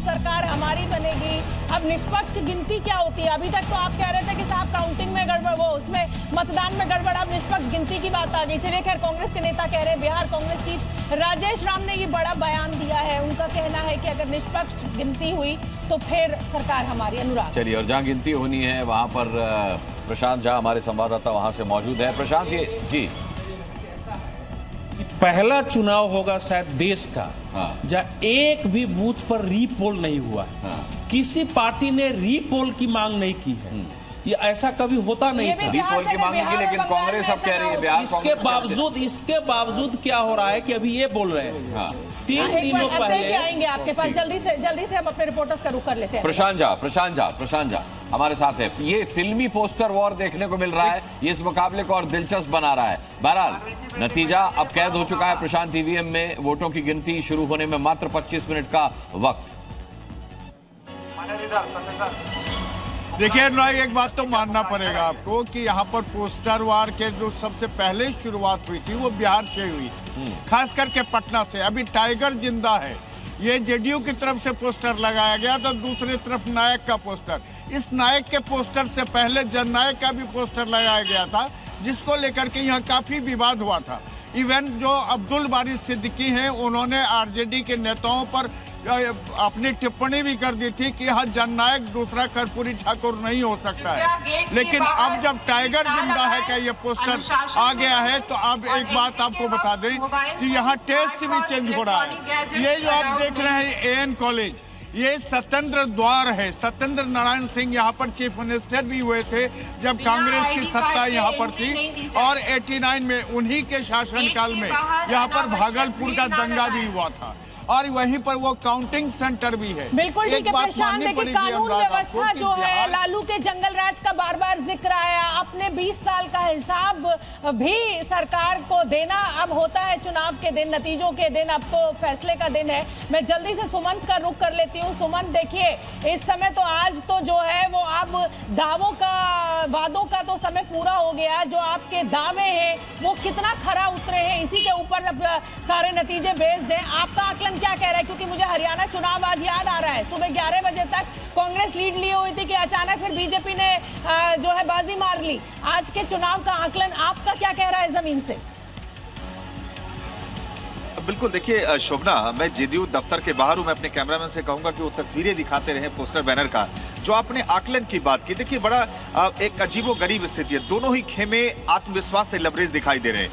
सरकार हमारी बनेगी। अब निष्पक्ष गिनती क्या होती है? अभी तक तो आप कह रहे थे कि साहब काउंटिंग में गड़बड़, वो उसमें मतदान में गड़बड़, अब निष्पक्ष गिनती की बात आ गई। चलिए खैर, कांग्रेस के नेता कह रहे हैं, बिहार कांग्रेस की राजेश राम ने ये बड़ा बयान दिया है। उनका कहना है कि अगर निष्पक्ष गिनती हुई तो फिर सरकार हमारी। अनुराग, चलिए, और जहां गिनती होनी है वहां पर प्रशांत झा हमारे संवाददाता वहां से मौजूद है। प्रशांत, ये जी पहला चुनाव होगा शायद देश का जहाँ एक भी बूथ पर रीपोल नहीं हुआ है। किसी पार्टी ने रीपोल की मांग नहीं की है। ये ऐसा कभी होता नहीं था। रीपोल की मांग की, लेकिन कांग्रेस अब कह रही है बिहार। इसके बावजूद क्या हो रहा है कि अभी ये बोल रहे हैं 3 दिनों पहले आएंगे आपके पास। जल्दी से हम अपने रिपोर्टर्स का रुख कर लेते हैं। प्रशांत झा हमारे साथ है। ये फिल्मी पोस्टर वॉर देखने को मिल रहा है, ये इस मुकाबले को और दिलचस्प बना रहा है। बहरहाल नतीजा अब कैद हो चुका है प्रशांत। ईवीएम में वोटों की गिनती शुरू होने में मात्र 25 मिनट का वक्त। देखिए अनुराग, एक बात तो मानना पड़ेगा आपको कि यहाँ पर पोस्टर वार के जो सबसे पहले शुरुआत हुई थी वो बिहार से हुई, खास करके पटना से। अभी टाइगर जिंदा है। ये जेडीयू की तरफ से पोस्टर लगाया गया तो दूसरी तरफ नायक का पोस्टर। इस नायक के पोस्टर से पहले जननायक का भी पोस्टर लगाया गया था, जिसको लेकर के यहाँ काफी विवाद हुआ था। इवन जो अब्दुल बारी सिद्दीकी हैं, उन्होंने आरजेडी के नेताओं पर अपनी टिप्पणी भी कर दी थी कि यह जननायक दूसरा कर्पूरी ठाकुर नहीं हो सकता है। लेकिन अब जब टाइगर जिंदा है का ये पोस्टर आ गया है, तो अब एक बात आपको बता दें कि यहाँ टेस्ट भी चेंज हो रहा है। ये जो आप देख रहे हैं एएन कॉलेज, ये सत्येंद्र द्वार है। सत्येंद्र नारायण सिंह यहाँ पर चीफ मिनिस्टर भी हुए थे जब कांग्रेस की सत्ता यहाँ पर थी, और 89 में उन्हीं के शासनकाल में यहाँ पर भागलपुर का दंगा भी हुआ था, और वहीं पर वो काउंटिंग सेंटर भी है। बिल्कुल ठीक है प्रशांत। देखिए, कानून व्यवस्था जो है, लालू के जंगल राज का बार बार जिक्र आया। अपने 20 साल का हिसाब भी सरकार को देना अब होता है चुनाव के दिन, नतीजों के दिन। अब तो फैसले का दिन है। मैं जल्दी से सुमंत का रुख कर लेती हूँ। सुमंत, देखिए इस समय तो आज तो जो है वो अब दावों का, वादों का तो समय पूरा हो गया। जो आपके दावे हैं वो कितना खरा उतरे हैं, इसी के ऊपर अब सारे नतीजे बेस्ड हैं। आपका आकलन क्या कह रहा है? क्योंकि मुझे हरियाणा चुनाव आज याद आ रहा है। सुबह 11 बजे तक कांग्रेस लीड लिए हुई थी कि अचानक फिर बीजेपी ने जो है बाजी मार ली। आज के चुनाव का आकलन आपका क्या कह रहा है जमीन से? बिल्कुल, देखिए शोभना, मैं जेडीयू दफ्तर के बाहर हूं। मैं अपने कैमरामैन से कहूंगा कि वो तस्वीरें दिखाते रहे पोस्टर बैनर का। जो आपने आकलन की बात की, देखिए बड़ा एक अजीबो गरीब स्थिति है। दोनों ही खेमे आत्मविश्वास से लबरेज दिखाई दे रहे हैं।